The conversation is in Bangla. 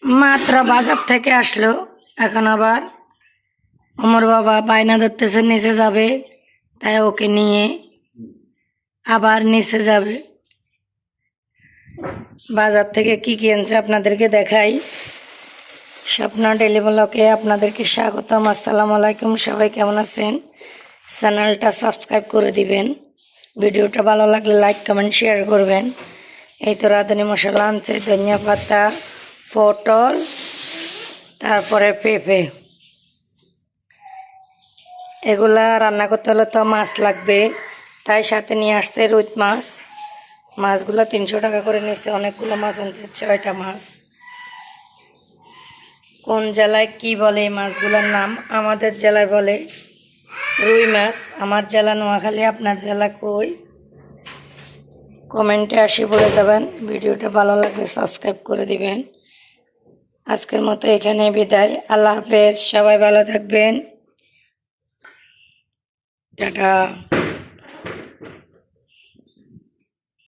মাত্র বাজার থেকে আসলো, এখন আবার ওমর বাবা বায়না ধরতেছে নিচে যাবে, তাই ওকে নিয়ে আবার নিচে যাবে। বাজার থেকে কি কি এনেছে আপনাদেরকে দেখাই। স্বপ্না ডেইলি ব্লগে আপনাদেরকে স্বাগতম। আসসালামু আলাইকুম, সবাই কেমন আছেন? চ্যানেলটা সাবস্ক্রাইব করে দিবেন, ভিডিওটা ভালো লাগলে লাইক কমেন্ট শেয়ার করবেন। এই তো রাঁধুনি মশলা আনছে, ধনিয়া পাতা, পটল, তারপরে পেঁপে। এগুলা রান্না করতে হলে তো মাছ লাগবে, তাই সাথে নিয়ে আসছে রুই মাছ। মাছগুলো 300 টাকা করে নিচ্ছে, অনেকগুলো মাছ আনছে, 6টা মাছ। কোন জেলায় কি বলে এই মাছগুলোর নাম? আমাদের জেলায় বলে রুই মাছ। আমার জেলা নোয়াখালী, আপনার জেলা কই? কমেন্টে আসি বলে যাবেন। ভিডিওটা ভালো লাগলে সাবস্ক্রাইব করে দিবেন। আজকের মতো এখানে বিদায়, আল্লাহ হাফেজ, সবাই ভালো থাকবেন, টাটা।